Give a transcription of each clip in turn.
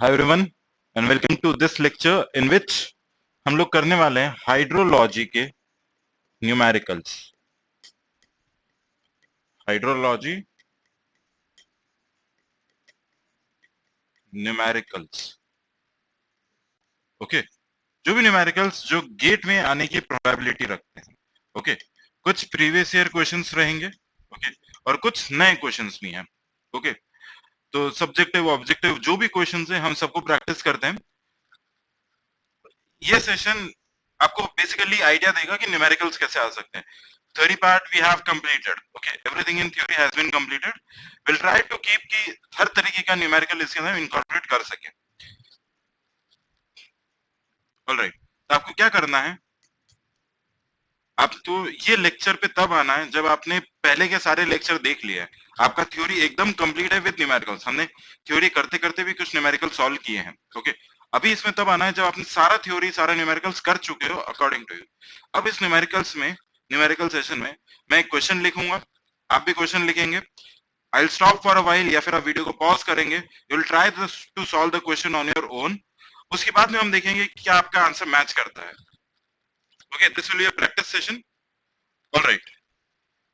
Hi everyone and welcome to this lecture in which हम लोग करने वाले हैं हाइड्रोलॉजी के न्यूमेरिकल्स। Hydrology numericals, okay. जो भी न्यूमेरिकल्स जो गेट में आने की प्रोबेबिलिटी रखते हैं, ओके। कुछ प्रीवियस ईयर क्वेश्चंस रहेंगे, ओके, और कुछ नए क्वेश्चंस भी हैं, ओके। तो सब्जेक्टिव ऑब्जेक्टिव जो भी क्वेश्चंस हैं हम सबको प्रैक्टिस करते हैं। ये सेशन आपको बेसिकली आइडिया देगा कि न्यूमेरिकल्स कैसे आ सकते हैं। Theory part we have completed. Okay, everything in theory has been completed. We'll try to keep कि हर तरीके का न्यूमेरिकल इसके अंदर इनकॉर्पोरेट कर सके। ऑलराइट, तो आपको क्या करना है, आप तो ये लेक्चर पे तब आना है जब आपने पहले के सारे लेक्चर देख लिए हैं। आपका थ्योरी एकदम कंप्लीट है विद न्यूमेरिकल्स। हमने थ्योरी करते करते भी कुछ न्यूमेरिकल सॉल्व किए हैं, ओके। अभी इसमें तब आना है जब आपने सारा थ्योरी सारा न्यूमेरिकल्स कर चुके हो अकॉर्डिंग टू यू। अब इस न्यूमेरिकल्स में, न्यूमेरिकल सेशन में मैं एक क्वेश्चन लिखूंगा, आप भी क्वेश्चन लिखेंगे। I'll stop for a while या फिर आप वीडियो को पॉज करेंगे। You'll try to solve the question on your own. उसके बाद में हम देखेंगे कि क्या आपका आंसर मैच करता है। Okay, this will be a practice session. Alright,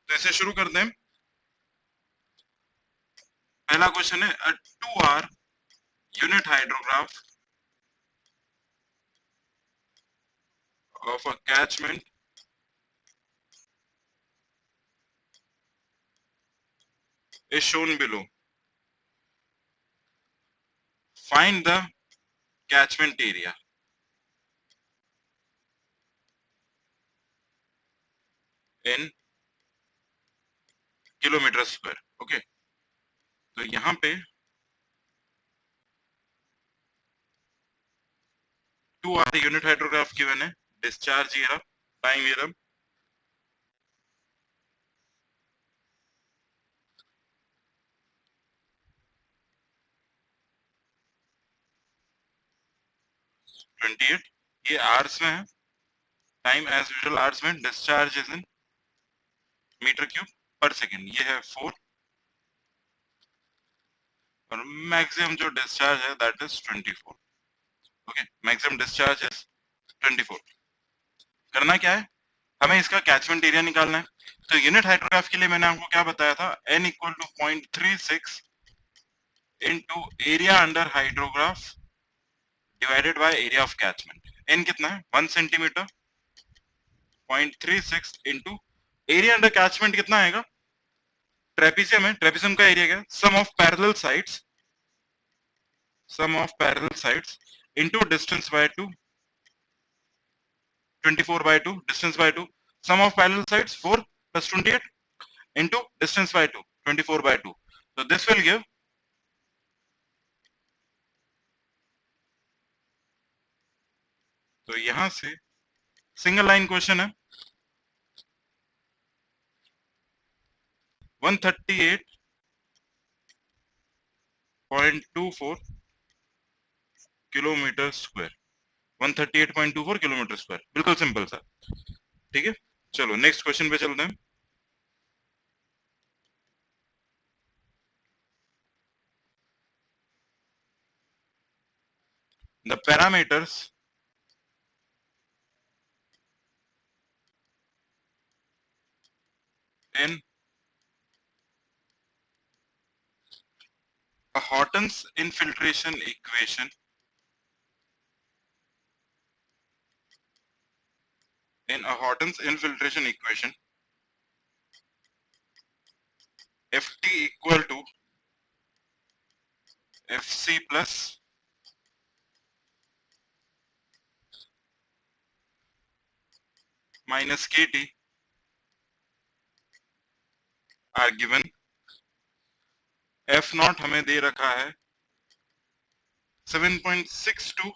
तो इसे शुरू करते हैं। पहला क्वेश्चन है a 2 hour unit hydrograph of a catchment is shown below. Find the catchment area in kilometre square. Okay, तो यहाँ पे 2 आवर यूनिट हाइड्रोग्राफ गिवन है, डिस्चार्ज ये रहा, टाइम ये रहा, 28, ये आवर्स में है, टाइम एज यूजुअल आवर्स में, discharge is in metre cube per second, ये है 4, और मैक्सिमम जो डिस्चार्ज है that is 24। Okay, maximum discharge is 24। करना क्या है, हमें इसका कैचमेंट एरिया निकालना है। तो यूनिट हाइड्रोग्राफ के लिए मैंने आपको क्या बताया था, n equal to 0.36 into area under hydrograph divided by area of catchment. n कितना है, 1 centimetre, 0.36 into area under catchment कितना आएगा, ट्रेपेजियम है, ट्रेपेजियम का एरिया क्या, sum of parallel sides, sum of parallel sides into distance by 2, 24 by 2, distance by 2, sum of parallel sides 4 plus 28 into distance by 2, 24 by 2. So this will give, तो यहां से single line question है, 138.24 kilometre square, 138.24 kilometre square, बिल्कुल simple सा। ठीक है, चलो next question पे चलते हैं। The parameters in a Horton's infiltration equation, in a Horton's infiltration equation, Ft equal to Fc plus minus Kt are given. F not हमें दे रखा है 7.62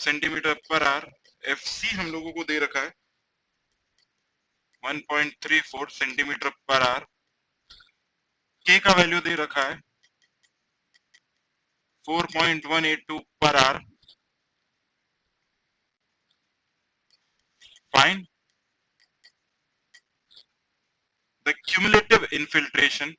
सेंटीमीटर पर आवर, Fc हम लोगों को दे रखा है 1.34 सेंटीमीटर पर आवर, K का वैल्यू दे रखा है 4.182 per hour. Find the cumulative infiltration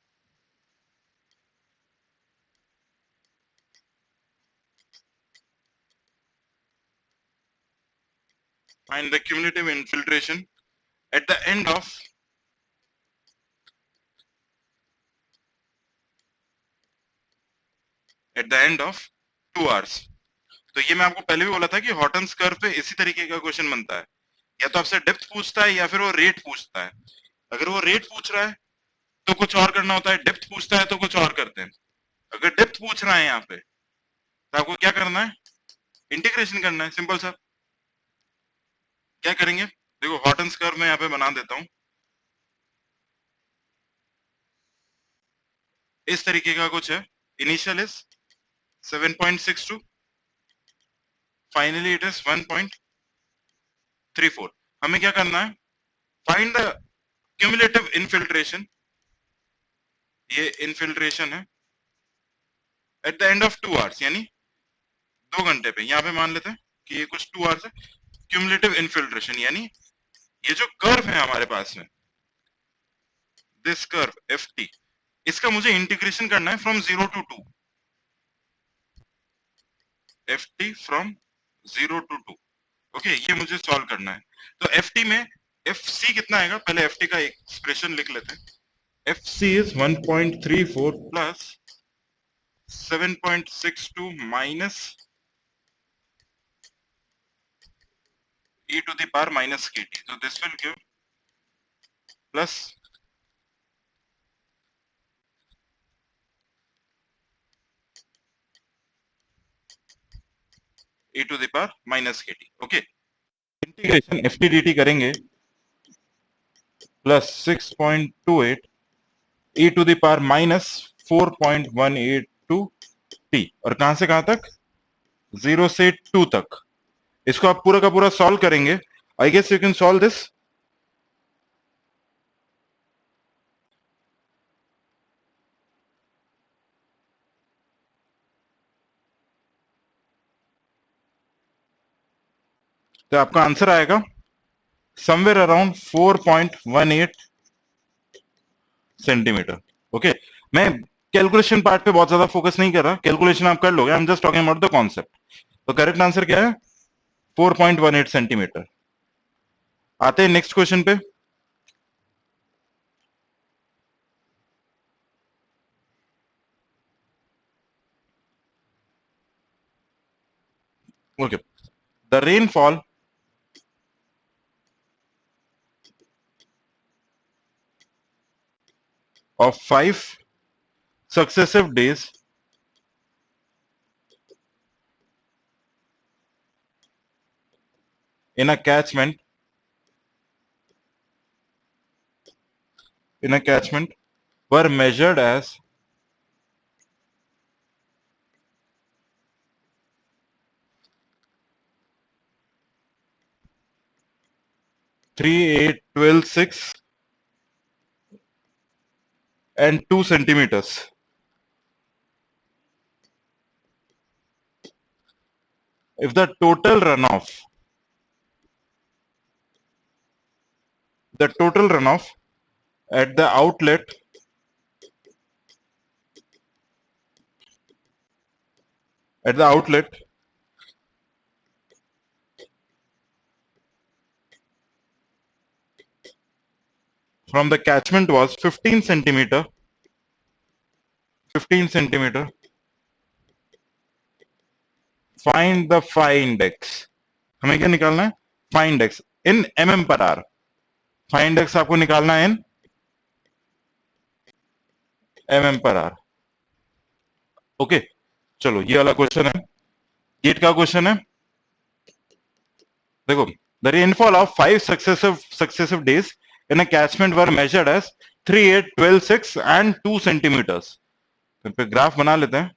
find the cumulative infiltration at the end of two hours. तो ये मैं आपको पहले भी बोला था कि हॉटन्स कर्व पे इसी तरीके का क्वेश्चन बनता है, या तो आपसे डेप्थ पूछता है या फिर वो रेट पूछता है। अगर वो रेट पूछ रहा है तो कुछ और करना होता है, डेप्थ पूछता है तो कुछ और करते हैं। अगर डेप्थ पूछ रहा है यहाँ पे तो आपको क्या करना है, इंटीग्रेशन करना है, सिंपल सा। क्या करेंगे, देखो हॉटन्स कर्व मैं यहाँ पे बना देता हूं, इस तरीके का कुछ है। Initial is 7.62, finally it is 1.34। हमें क्या करना है, फाइंड द क्यूमुलेटिव इनफिल्ट्रेशन, ये इनफिल्ट्रेशन है at the end of two hours, यानी 2 घंटे पे। यहाँ पे मान लेते हैं कि ये कुछ 2 आवर्स है। क्यूमुलेटिव इनफिल्ट्रेशन यानी ये जो कर्व है हमारे पास में, दिस कर्व एफ टी, इसका मुझे इंटीग्रेशन करना है from 0 to 2, F T from 0 to 2। Okay, ये मुझे सॉल्व करना है। तो एफ टी में एफ सी कितना आएगा, पहले एफ टी का एक्सप्रेशन लिख लेते हैं। F C is 1.34 plus 7.62 minus e to the power minus kt, so this will give plus e to the power minus kt। Okay, integration F T D T करेंगे plus 6.28 e to the power minus 4.182 t, और कहां से कहां तक, 0 से 2 तक। इसको आप पूरा का पूरा सॉल्व करेंगे। I guess you can solve this. तो आपका आंसर आएगा समवेयर अराउंड 4.18 सेंटीमीटर। ओके, मैं कैलकुलेशन पार्ट पे बहुत ज्यादा फोकस नहीं कर रहा, कैलकुलेशन आप कर लोगे, I am just talking about the concept. तो करेक्ट आंसर क्या है, 4.18 सेंटीमीटर। आते हैं नेक्स्ट क्वेश्चन पे। Okay, the rainfall of 5 successive days in a catchment were measured as 3, 8, 12, 6 and 2 centimeters. If the total runoff at the outlet from the catchment was 15 centimeter, find the phi index। हमें क्या निकालना है, phi index in mm per hour। phi index आपको निकालना है in mm per hour। Okay, चलो ये वाला क्वेश्चन है, गेट का क्वेश्चन है। देखो, the rainfall of 5 successive days in a catchment were measured as 3, 8, 12, 6 and 2 centimeters। तो पे ग्राफ बना लेते हैं।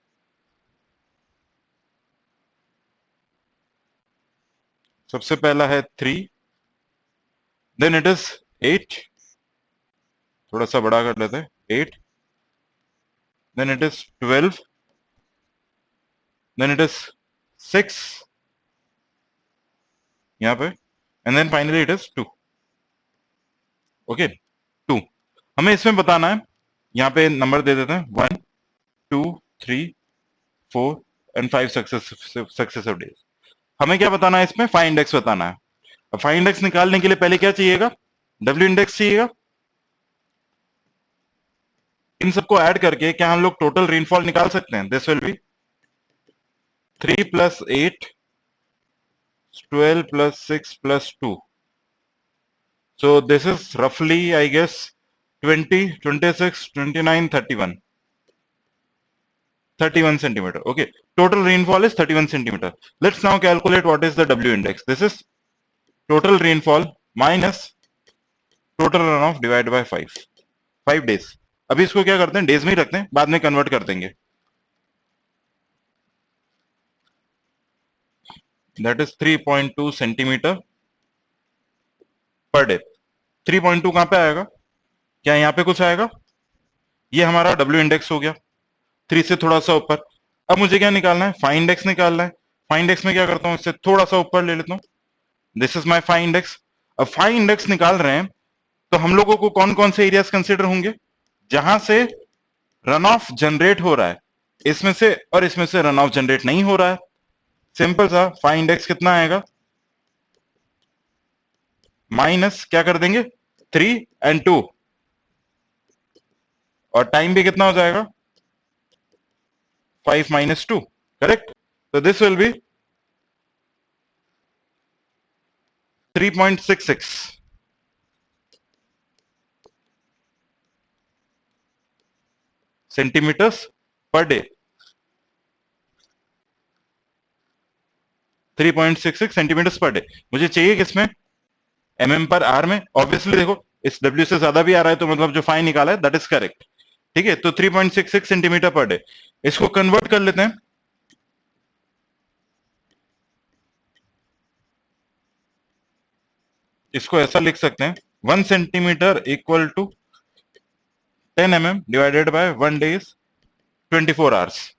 सबसे पहला है 3, देन इट इज 8, थोड़ा सा बड़ा कर लेते हैं, 8, then it is 12, then it is 6 यहाँ पे, and then finally it is 2। Okay, 2 हमें इसमें बताना है। यहाँ पे नंबर दे देते हैं 1, 2, 3, 4 एंड 5 सक्सेसिव डेज। हमें क्या बताना है इसमें, फाई इंडेक्स बताना है। अब फाइव इंडेक्स निकालने के लिए पहले क्या चाहिएगा, डब्ल्यू इंडेक्स चाहिएगा। इन सबको ऐड करके क्या हम लोग टोटल रेनफॉल निकाल सकते हैं? This will B 3 + 8 12 + 6 + 2. So this is roughly, I guess, 20, 26, 29, 31. 31 centimeter. Okay. Total rainfall is 31 centimeter. Let's now calculate what is the W index. This is total rainfall minus total runoff divided by 5. 5 days. अभी इसको क्या करते हैं, days में ही रखते हैं, बाद में कन्वर्ट कर देंगे. That is 3.2 centimetre per day. 3.2 कहां पे आएगा? क्या यहां पे कुछ आएगा? ये हमारा W इंडेक्स हो गया, 3 से थोड़ा सा ऊपर. अब मुझे क्या निकालना है? फाई इंडेक्स निकालना है. फाई इंडेक्स में क्या करता हूं, इससे थोड़ा सा ऊपर ले लेता हूं. This is my phi index. अब फाई इंडेक्स निकाल रहे हैं तो हम लोगों को कौन कौन से एरियाज कंसिडर होंगे जहां से रन ऑफ जनरेट हो रहा है? इसमें से और इसमें से रन ऑफ जनरेट नहीं हो रहा है. सिंपल सा, फाई इंडेक्स कितना आएगा? माइनस क्या कर देंगे, 3 और 2, और टाइम भी कितना हो जाएगा, 5 - 2. करेक्ट. तो this will be 3.66 centimetres per day. 3.66 centimetres per day मुझे चाहिए किसमें? mm/r में. ऑब्वियसली देखो, इस W से ज्यादा भी आ रहा है तो मतलब जो फाइन निकाला है दैट इज करेक्ट. ठीक है, तो 3.66 सेंटीमीटर पर डे. इसको कन्वर्ट कर लेते हैं. इसको ऐसा लिख सकते हैं, 1 centimetre equal to 10 mm divided by 1 day is 24 hours.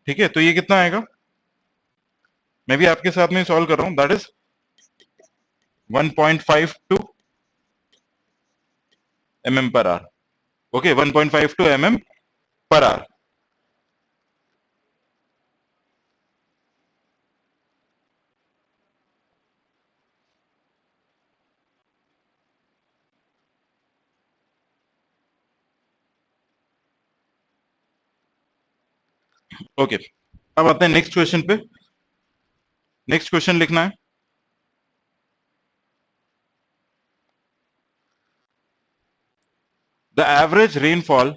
ठीक है, तो ये कितना आएगा? मैं भी आपके साथ में सॉल्व कर रहा हूं. That is 1.52 mm/h. Okay, 1.52 mm/h. Okay, अब आते हैं नेक्स्ट क्वेश्चन पे. नेक्स्ट क्वेश्चन लिखना है, the average rainfall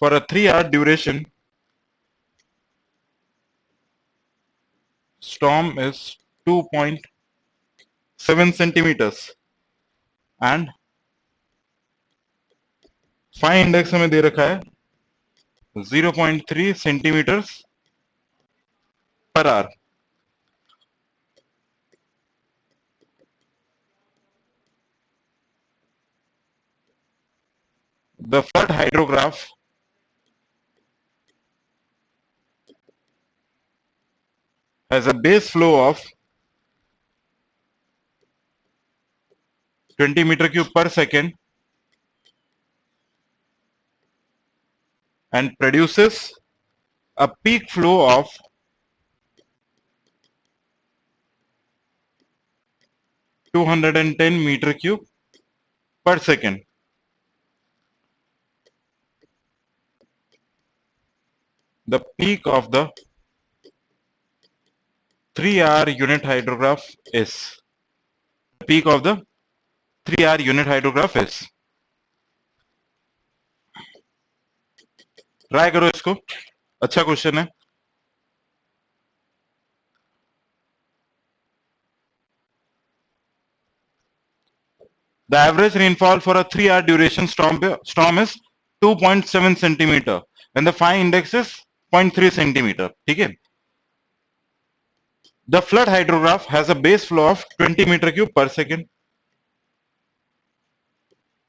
for a 3-hour duration storm is 2.7 centimeters and phi index हमें दे रखा है 0.3 centimetres per hour. The flood hydrograph has a base flow of 20 meter cube per second and produces a peak flow of 210 meter cube per second. The peak of the 3-hour unit hydrograph is. The peak of the 3-hour unit hydrograph is. Try करो इसको, अच्छा question है. The average rainfall for a 3-hour duration storm is 2.7 centimeter and the fine index is 0.3 centimeter. ठीक है. The flood hydrograph has a base flow of 20 meter cube per second.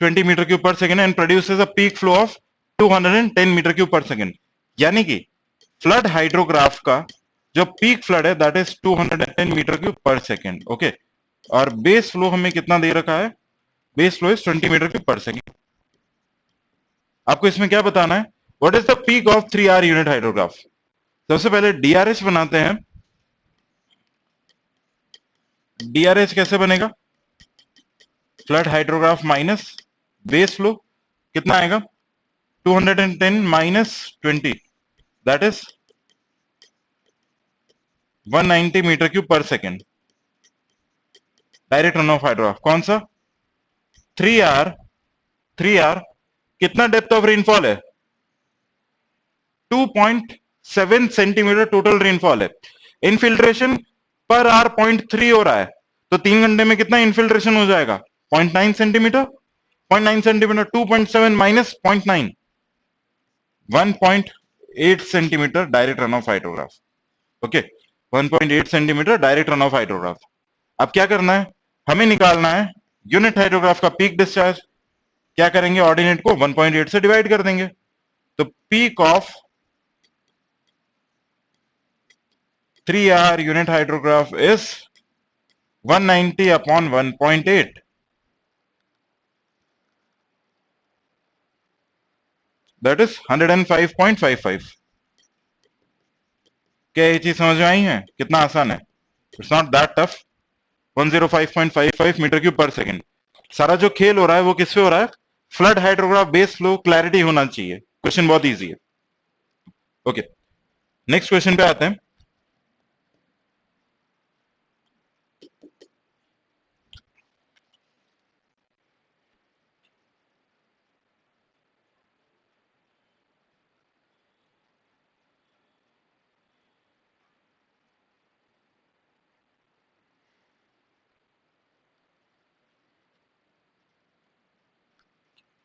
20 meter cube per second and produces a peak flow of 210 meter cube per second. यानी कि flood hydrograph का जो peak flood है that is 210 metre cube per second, okay. और base flow हमें कितना दे रखा है, base flow is 20 metre cube per second. आपको इसमें क्या बताना है, what is the peak of 3R unit hydrograph. सबसे पहले डीआरएच बनाते हैं। डीआरएच कैसे बनेगा, flood hydrograph minus base flow, कितना आएगा 210 minus 20 that is 190 metre cube per second. Direct run of hydrograph कौन सा, 3R। 3R कितना डेप्थ ऑफ रेनफॉल है, 2.7 सेंटीमीटर टोटल रेनफॉल है। इनफिल्ट्रेशन पर आर 0.3 हो रहा है, तो 3 घंटे में कितना इनफिल्ट्रेशन हो जाएगा, 0.9 centimetre. 0.9 centimetre 2.7 minus 0.9, 1.8 centimetre direct run of hydrograph, okay. 1.8 centimetre direct run of hydrograph. अब क्या करना है, हमें निकालना है यूनिट हाइड्रोग्राफ का पीक डिस्चार्ज। क्या करेंगे, ऑर्डिनेट को 1.8 से डिवाइड कर देंगे, तो peak of 3R unit hydrograph is 190 upon 1.8. That is 105.55. क्या ये चीज समझ में आई है, कितना आसान है, it's not that tough. 105.55 metre cube per second. सारा जो खेल हो रहा है वो किससे हो रहा है, flood hydrograph base flow clarity होना चाहिए। क्वेश्चन बहुत इजी है, ओके। नेक्स्ट क्वेश्चन पे आते हैं।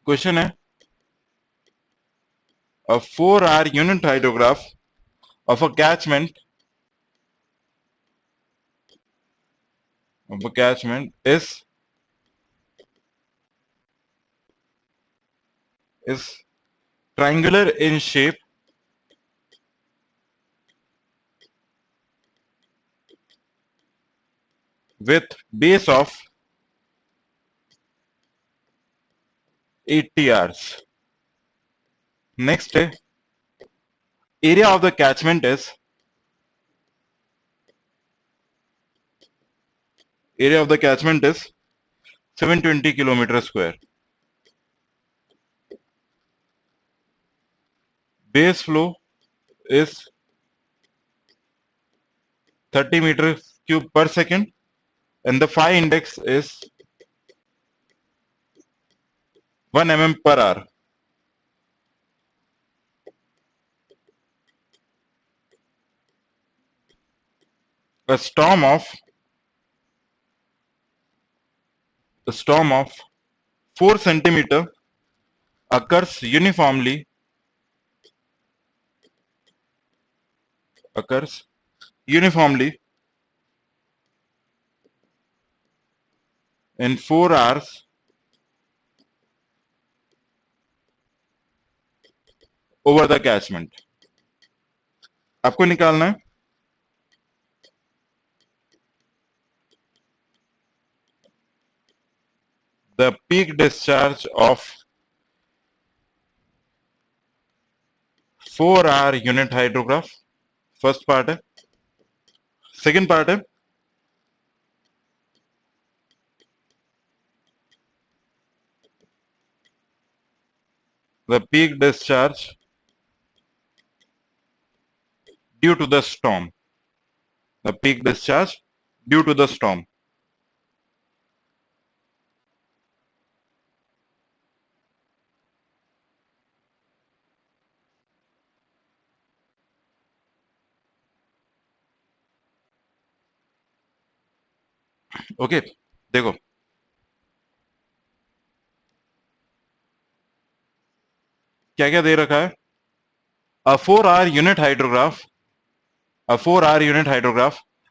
क्वेश्चन है, a 4R unit hydrograph of a catchment is triangular in shape with base of 80 Rs. Next, area of the catchment is 720 kilometer square. Base flow is 30 meter cube per second, and the phi index is 1 mm per hour. A storm of 4 centimeter occurs uniformly in 4 hours over the catchment. आपको निकालना है the peak discharge of 4R unit hydrograph. First part है, second part है the peak discharge due to the storm. The peak discharge due to the storm. Okay देखो, क्या क्या दे रखा है, a 4R unit hydrograph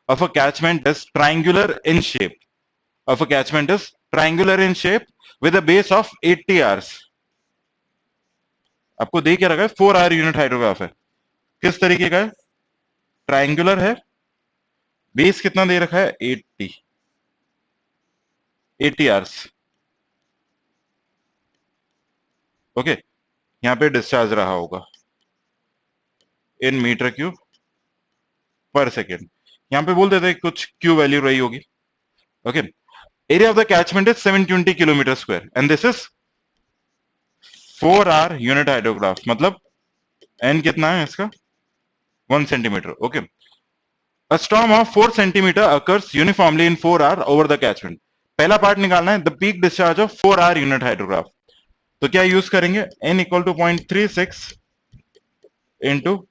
of a catchment is triangular in shape. With a base of 80 Rs. आपको दे क्या रखा है, 4R यूनिट हाइड्रोग्राफ है, किस तरीके का है, ट्रायंगुलर है, बेस कितना दे रखा है 80 आवर्स। ओके, यहाँ पे डिस्चार्ज रहा होगा इन मीटर क्यूब पर सेकेंड। यहाँ पे बोल देते हैं कुछ क्यू वैल्यू रही होगी। Okay, area of the catchment is 720 kilometre square and this is 4 hour unit hydrograph, मतलब एन कितना है इसका 1 centimetre. Okay, a storm of 4 centimetre occurs uniformly in 4 hour over the catchment. पहला पार्ट निकालना है, the peak discharge of 4 hour unit hydrograph. तो क्या use करेंगे, n equal to 0.36 into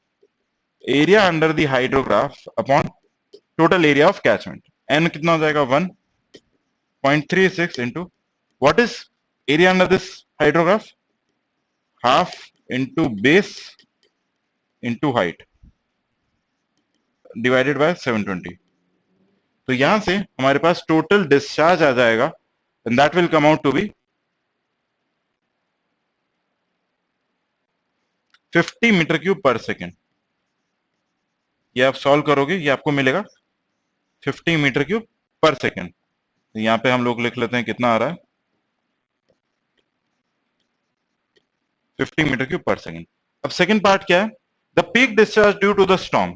area under the hydrograph upon total area of catchment. n कितना हो जाएगा 1.36 into what is area under this hydrograph, half into base into height divided by 720। तो यहां से हमारे पास टोटल डिस्चार्ज आ जाएगा and that will come out to be 50 metre cube per second. ये आप सॉल्व करोगे, ये आपको मिलेगा 50 मीटर क्यूब पर सेकेंड। तो यहां पे हम लोग लिख लेते हैं कितना आ रहा है 50 मीटर क्यूब पर सेकेंड। अब सेकेंड पार्ट क्या है, the peak discharge due to the storm,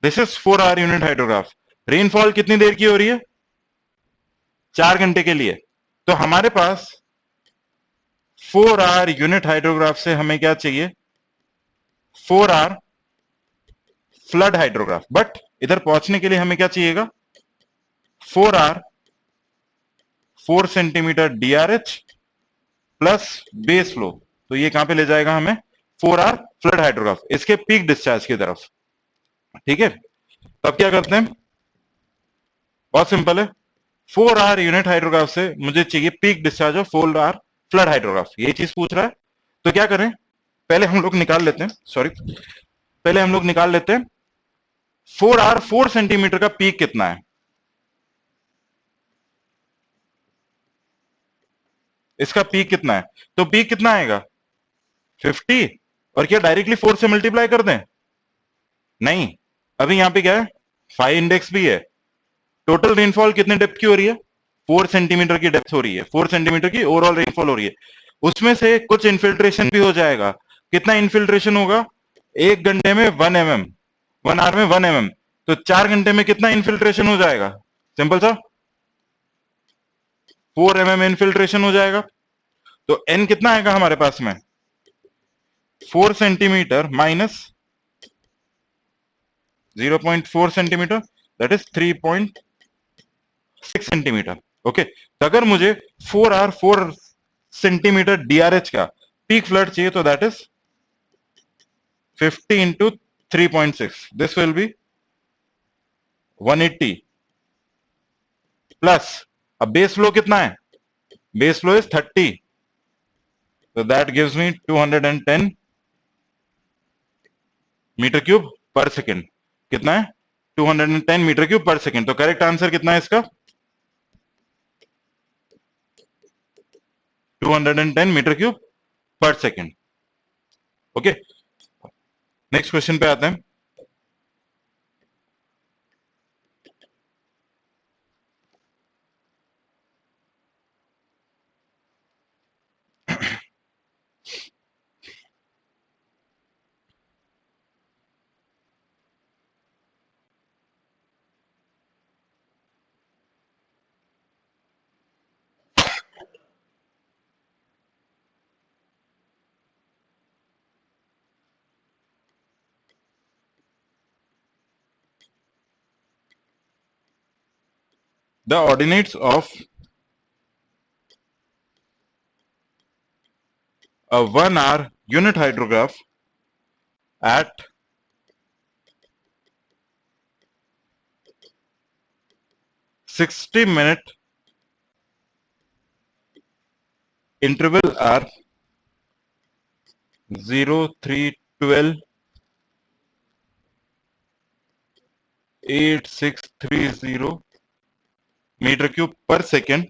this is 4 hour unit hydrograph. Rainfall कितनी देर की हो रही है, 4 घंटे के लिए। तो हमारे पास 4 आवर यूनिट हाइड्रोग्राफ से हमें क्या चाहिए, 4 आवर फ्लड हाइड्रोग्राफ। बट इधर पहुंचने के लिए हमें क्या चाहिएगा, 4 hour 4 centimetre DRH plus base flow. तो ये कहां पे ले जाएगा हमें, 4 आवर फ्लड हाइड्रोग्राफ, इसके पीक डिस्चार्ज की तरफ। ठीक है, तो अब क्या करते हैं, बहुत सिंपल है, 4 आवर यूनिट हाइड्रोग्राफ से मुझे चाहिए peak discharge of 4 hour flood hydrograph. ये चीज पूछ रहा है, तो क्या करें, पहले हम लोग निकाल लेते हैं, सॉरी पहले हम लोग निकाल लेते हैं 4 आवर 4 सेंटीमीटर का पीक कितना है। इसका पीक कितना है, तो पीक कितना आएगा 50, और क्या डायरेक्टली 4 से मल्टीप्लाई कर दें, नहीं, अभी यहां पे क्या है 5 इंडेक्स भी है। टोटल रेनफॉल कितने डेप्थ की हो रही है, 4 सेंटीमीटर की डेप्थ हो रही है, 4 सेंटीमीटर की ओवरऑल रेनफॉल हो रही है। उसमें से कुछ इन्फिल्ट्रेशन भी हो जाएगा। कितना इन्फिल्ट्रेशन होगा, 1 घंटे में 1 mm, 1 आवर में 1 mm। तो 4 घंटे में कितना इन्फिल्ट्रेशन हो जाएगा, सिंपल सा 4 mm इन्फिल्ट्रेशन हो जाएगा। तो एन कितना आएगा हमारे पास में, 4 centimetre minus 0.4 centimetre, that is 3.6 centimetre. Okay, तो अगर मुझे 4 आवर 4 सेंटीमीटर डीआरएच का पीक फ्लड चाहिए, तो that is 50 into 3.6, this will be 180 plus, अब बेस फ्लो कितना है, बेस फ्लो इज 30, तो that gives me 210 metre cube per second. कितना है 210 मीटर क्यूब पर सेकेंड। तो करेक्ट आंसर कितना है इसका 210 metre cube per second. Okay, next question पे आते हैं। The ordinates of a 1 hour unit hydrograph at 60-minute interval are 0, 3, 12, 8, 6, 3, 0 meter cube per second.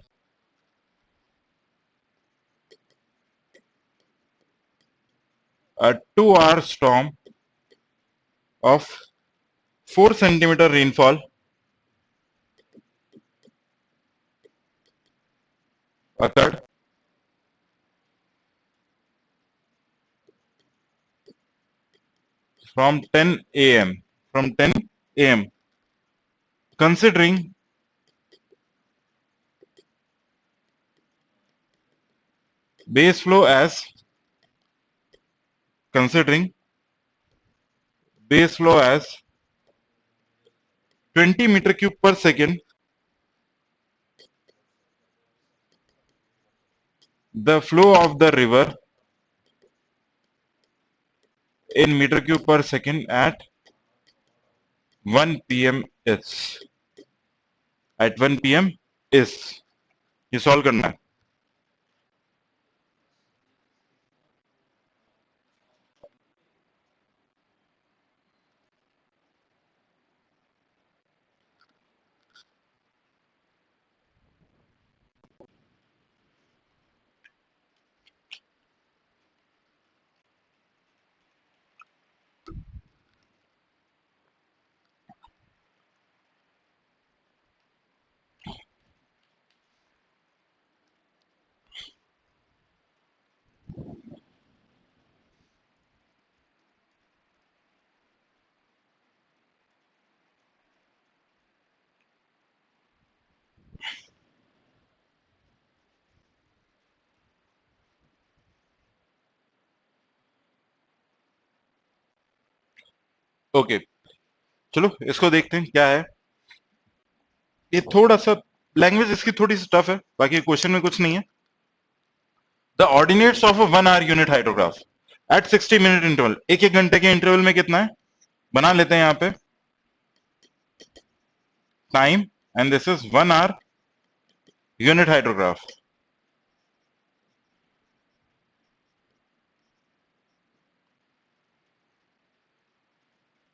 A 2 hour storm of 4 centimeter rainfall occurred from 10 a.m. from 10 a.m. considering base flow as 20 meter cube per second, the flow of the river in meter cube per second at 1 p.m. is at 1 p.m. is ये solve करना है. Okay चलो इसको देखते हैं क्या है. ये थोड़ा सा लैंग्वेज इसकी थोड़ी सी टफ है, बाकी क्वेश्चन में कुछ नहीं है. The ordinates of a 1 hour unit hydrograph at 60 minute interval, एक एक घंटे के इंटरवल में कितना है बना लेते हैं यहाँ पे time, and this is 1 hour unit hydrograph.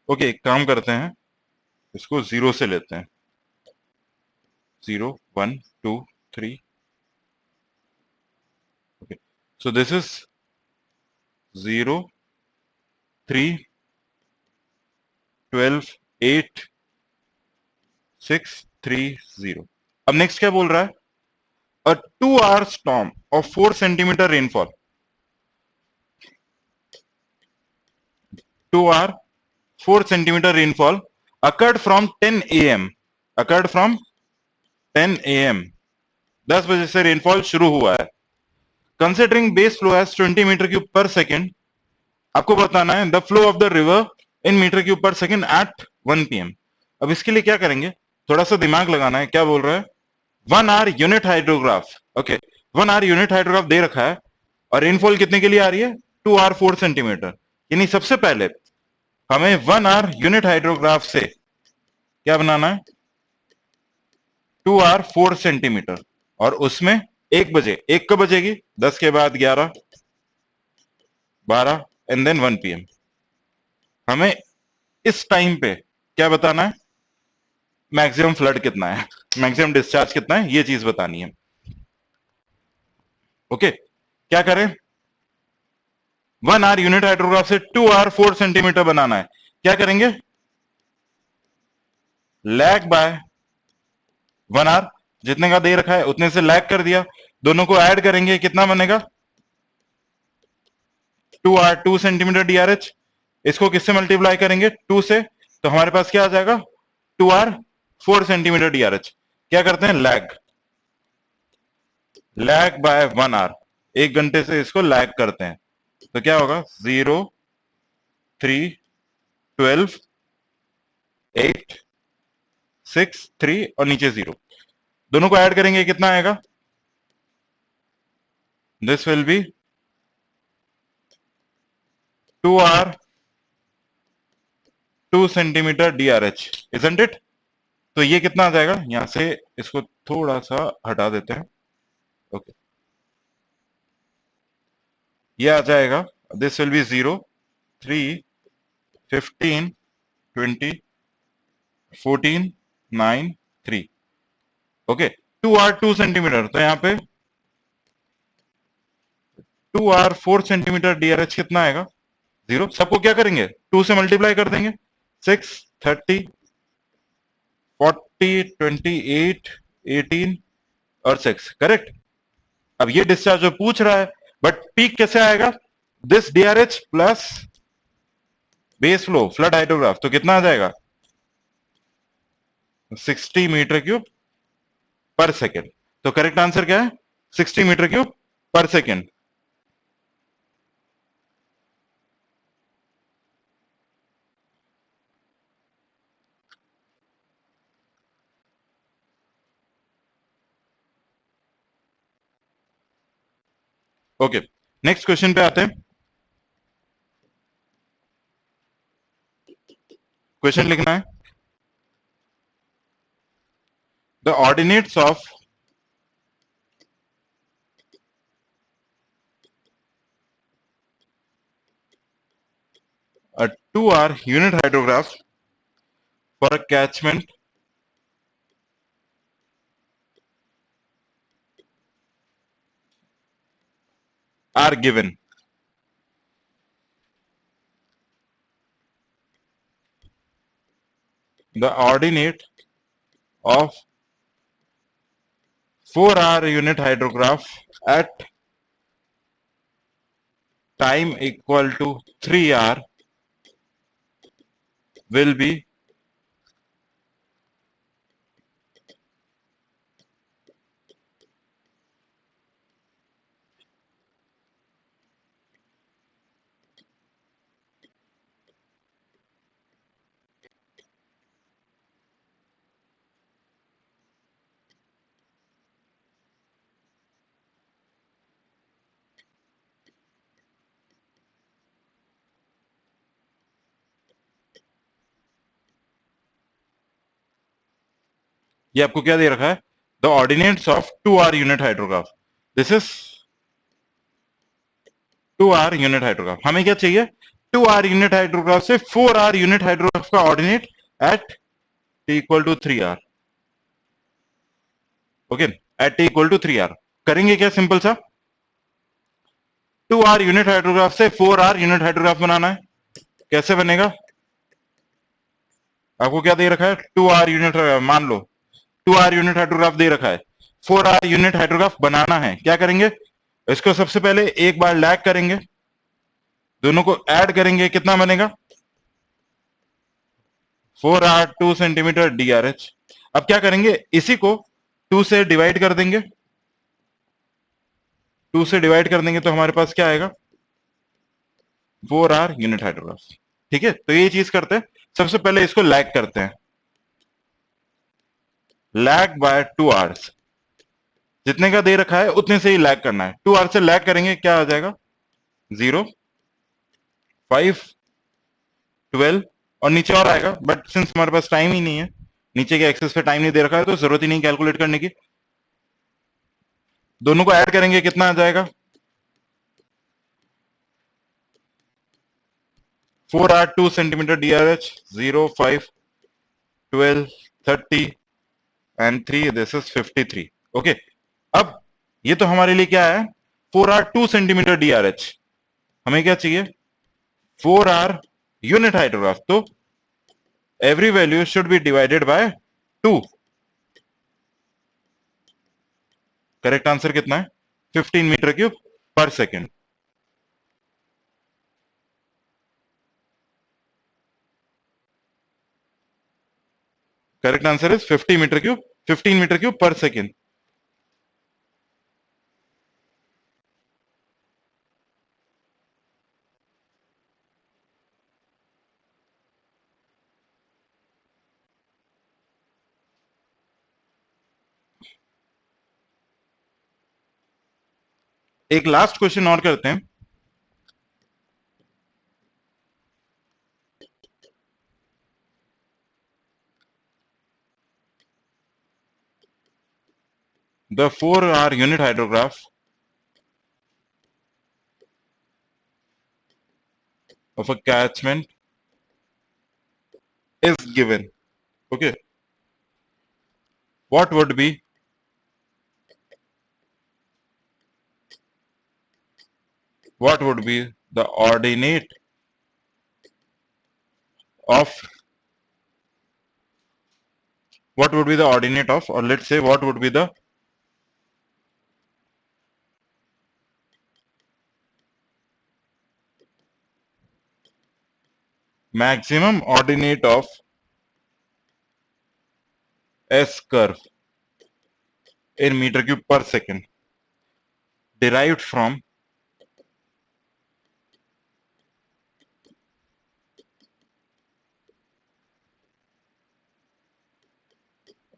Okay एक काम करते हैं, इसको 0 से लेते हैं. 0 1 2 3. Okay so this is 0 3 12 8 6 3 0. अब नेक्स्ट क्या बोल रहा है, a 2 hour storm of 4 centimetre rainfall, 2 hour 4 centimeter rainfall occurred from 10 a.m. occurred from 10 a.m. 10 बजे से रेनफॉल शुरू हुआ है. Considering base flow as 20 metre cube per second, आपको बताना है the flow of the river in metre cube per second at 1 p.m. अब इसके लिए क्या करेंगे, थोड़ा सा दिमाग लगाना है. क्या बोल रहा है, 1 hour unit hydrograph. Okay 1 hour unit hydrograph दे रखा है और रेनफॉल कितने के लिए आ रही है, 2 आवर 4 सेंटीमीटर. यानी सबसे पहले हमें 1 आवर यूनिट हाइड्रोग्राफ से क्या बनाना है, 2 आवर 4 सेंटीमीटर, और उसमें 1 बजे, 1 कब बजेगी, 10 के बाद 11 12 एंड देन 1 p.m. हमें इस टाइम पे क्या बताना है, मैक्सिमम फ्लड कितना है, मैक्सिमम डिस्चार्ज कितना है, ये चीज बतानी है. ओके क्या करें, 1 आवर यूनिट हाइड्रोग्राफ से 2 आवर 4 सेंटीमीटर बनाना है. क्या करेंगे, लैग बाय 1 आवर, जितने का दे रखा है उतने से लैग कर दिया, दोनों को ऐड करेंगे कितना बनेगा, 2 आवर 2 सेंटीमीटर डीआरएच. इसको किससे मल्टीप्लाई करेंगे, 2 से, तो हमारे पास क्या आ जाएगा, 2 आवर 4 सेंटीमीटर डीआरएच. क्या करते हैं, लैग बाय 1 आवर, 1 घंटे से इसको लैग करते हैं. तो क्या होगा, 0 3 12 8 6 3 और नीचे 0, दोनों को ऐड करेंगे कितना आएगा, this will be 2 hour 2 centimetre DRH, isn't it. तो ये कितना आ जाएगा, यहां से इसको थोड़ा सा हटा देते हैं. ओके ये आ जाएगा, this will be 0 3 15 20 14 9 3. Okay 2 R 2 centimetre, तो यहाँ पे 2 आर 4 सेंटीमीटर डीआरएच कितना आएगा, 0. सबको क्या करेंगे, 2 से मल्टीप्लाई कर देंगे, 6, 30, 40, 28, 18 और 6, करेक्ट। अब ये डिस्चार्ज जो पूछ रहा है, बट पीक कैसे आएगा? This DRH plus base flow flood hydrograph, तो कितना आ जाएगा? 60 मीटर क्यूब पर सेकेंड। तो करेक्ट आंसर क्या है? 60 metre cube per second. Okay, next question पे आते हैं। क्वेश्चन लिखना है, the ordinates of a 2R unit hydrograph for a catchment are given. The ordinate of 4R unit hydrograph at time equal to 3R will be ये आपको क्या दे रखा है? The ordinates of 2R unit hydrograph, this is 2R unit hydrograph. हमें क्या चाहिए? 2R unit hydrograph से 4R यूनिट हाइड्रोग्राफ का ordinate at t equal to 3R। Okay, at t equal to 3R करेंगे क्या? सिंपल सा, 2R यूनिट हाइड्रोग्राफ से 4R unit hydrograph बनाना है। कैसे बनेगा? आपको क्या दे रखा है? 2R यूनिट, मान लो 2R यूनिट हाइड्रोग्राफ दे रखा है, 4R यूनिट हाइड्रोग्राफ बनाना है। क्या करेंगे? इसको सबसे पहले एक बार लैग करेंगे, दोनों को ऐड करेंगे, कितना बनेगा? 4R 2 centimetre DRH। अब क्या करेंगे? इसी को 2 से डिवाइड कर देंगे, 2 से डिवाइड कर देंगे तो हमारे पास क्या आएगा? 4R unit hydrograph. ठीक है, तो ये चीज करते हैं, सबसे पहले इसको लैग करते हैं, लैग बाय 2 आवर्स। जितने का दे रखा है उतने से ही लैग करना है। 2 आवर्स से लैग करेंगे, क्या आ जाएगा? 0, 5, 12 और नीचे और आएगा, बट सिंस हमारे पास टाइम ही नहीं है, नीचे के एक्सेस पे टाइम नहीं दे रखा है, तो जरूरत ही नहीं कैलकुलेट करने की। दोनों को ऐड करेंगे, कितना आ जाएगा? 4R 2 centimetre DRH, 0, 5, 12, 30 and 3, this is 53। Okay, अब ये तो हमारे लिए क्या है? 4R 2 centimetre DRH। हमें क्या चाहिए? 4R यूनिट हाइड्रोग्राफ, तो every value should be divided by 2। Correct answer कितना है? 15 metre cube per second. Correct answer is 50 metre cube, 15 metre cube per second. एक लास्ट क्वेश्चन और करते हैं। The 4R unit hydrograph of a catchment is given. Okay, what would be the ordinate of what would be the ordinate of, or let's say what would be the maximum ordinate of S curve in meter cube per second derived from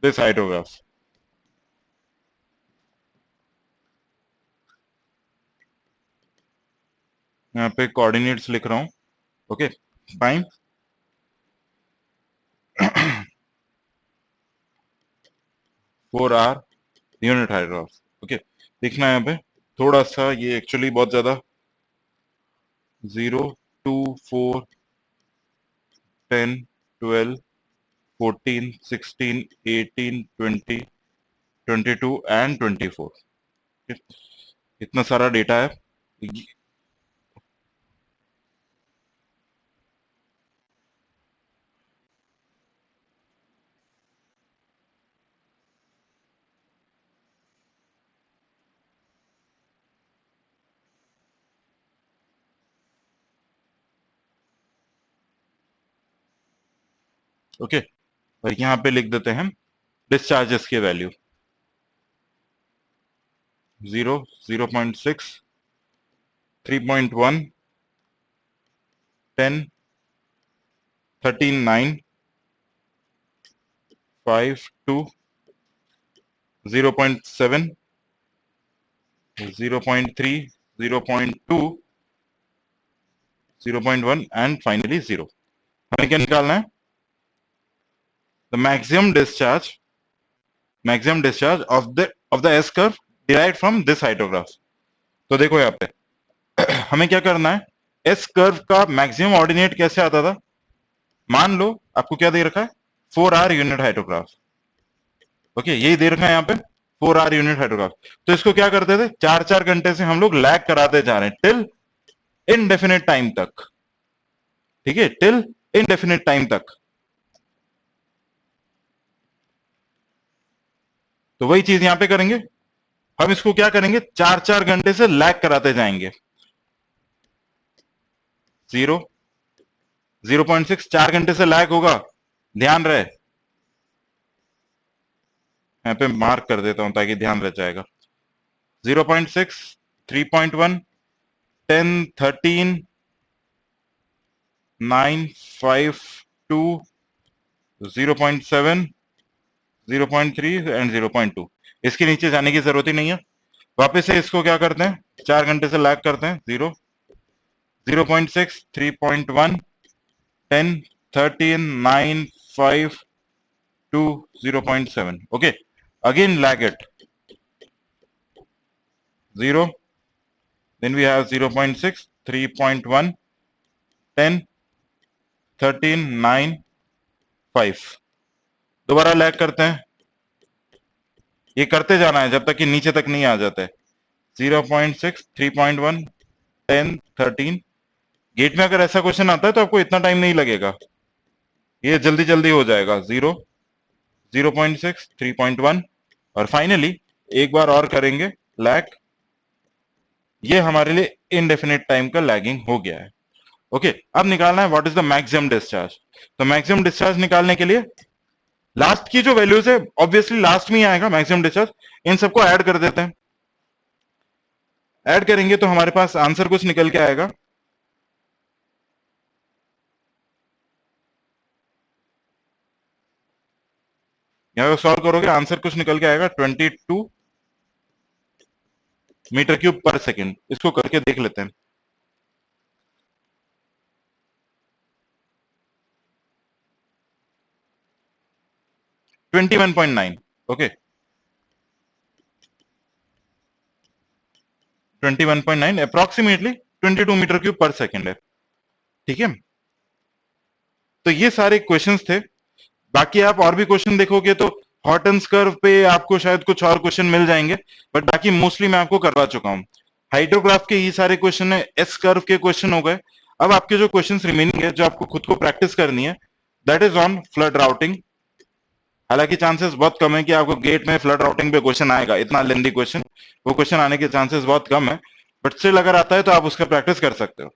this hydrograph. यहाँ पे coordinates लिख रहा हूं. Okay fine. 4R unit hydrograph. Okay देखना है यहाँ पे थोड़ा सा, ये एक्चुअली बहुत ज्यादा 0 2 4 10 12 14 16 18 20 22 एंड 24. इतना सारा डेटा है. ओके और यहाँ पे लिख देते हैं डिस्चार्जेस के वैल्यू 0 0.6 3.1 10 13 9 5 2 0.7 0.3 0.2 0.1 एंड फाइनली 0. हमें क्या निकालना है? The maximum discharge of the S curve derived from this hydrograph. तो देखो यहाँ पे हमें क्या करना है, S curve का मैक्सिमम ऑर्डिनेट कैसे आता था? मान लो आपको क्या दे रखा है, 4R यूनिट हाइड्रोग्राफ. ओके यही दे रखा है यहाँ पे 4R यूनिट हाइड्रोग्राफ. तो इसको क्या करते थे, 4-4 घंटे से हम लोग लैग कराते जा रहे हैं टिल इनडेफिनेट टाइम तक. ठीक है, टिल इनडेफिनेट टाइम तक. तो वही चीज यहां पे करेंगे. हम इसको क्या करेंगे, 4-4 घंटे से लैग कराते जाएंगे. 0 0.6 4 घंटे से लैग होगा, ध्यान रहे. यहां पे मार्क कर देता हूं ताकि ध्यान रह जाएगा. 0.6 3.1 10 13 9 5 2 0.7 0.3 एंड 0.2. इसके नीचे जाने की जरूरत ही नहीं है. वापस से इसको क्या करते हैं, 4 घंटे से लैग करते हैं. 0 0.6 3.1 10 13 9 5 2 0.7. Okay again lag it 0, then we have 0.6 3.1 10 13 9 5. दोबारा लैग करते हैं. ये करते जाना है जब तक कि नीचे तक नहीं आ जाता है. 0.6 3.1 10 13. गेट में अगर ऐसा क्वेश्चन आता है तो आपको इतना टाइम नहीं लगेगा, ये जल्दी जल्दी हो जाएगा. 0 0.6 3.1 और फाइनली एक बार और करेंगे लैग. ये हमारे लिए इनडेफिनेट टाइम का लैगिंग हो गया है. ओके अब निकालना है what is the maximum discharge. तो मैक्सिमम डिस्चार्ज निकालने के लिए लास्ट की जो वैल्यूज है ऑब्वियसली लास्ट में ही आएगा मैक्सिमम डिस्चार्ज. इन सबको ऐड कर देते हैं. ऐड करेंगे तो हमारे पास आंसर कुछ निकल के आएगा. यहां सॉल्व करोगे आंसर कुछ निकल के आएगा 22 मीटर क्यूब पर सेकेंड. इसको करके देख लेते हैं. Okay. 21.9. Okay 21.9 approximately 22 metre cube per second है. ठीक है, तो ये सारे क्वेश्चंस थे. बाकी आप और भी क्वेश्चन देखोगे तो हॉटन्स कर्व पे आपको शायद कुछ और क्वेश्चन मिल जाएंगे, बट बाकी मोस्टली मैं आपको करवा चुका हूं. हाइड्रोग्राफ के ये सारे क्वेश्चन है, एस कर्व के क्वेश्चन हो गए. अब आपके जो क्वेश्चन रिमेनिंग है जो आपको खुद को प्रैक्टिस करनी है, that is on flood routing, हालांकि चांसेस बहुत कम है कि आपको गेट में फ्लड राउटिंग पे क्वेश्चन आएगा, इतना लेंदी क्वेश्चन, वो क्वेश्चन आने के चांसेस बहुत कम है, बट स्टिल अगर आता है तो आप उसका प्रैक्टिस कर सकते हो।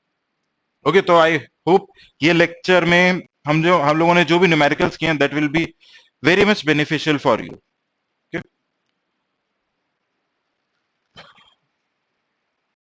ओके, तो आई होप ये लेक्चर में हम लोगों ने जो भी न्यूमेरिकल्स किए हैं that will be very much beneficial for you.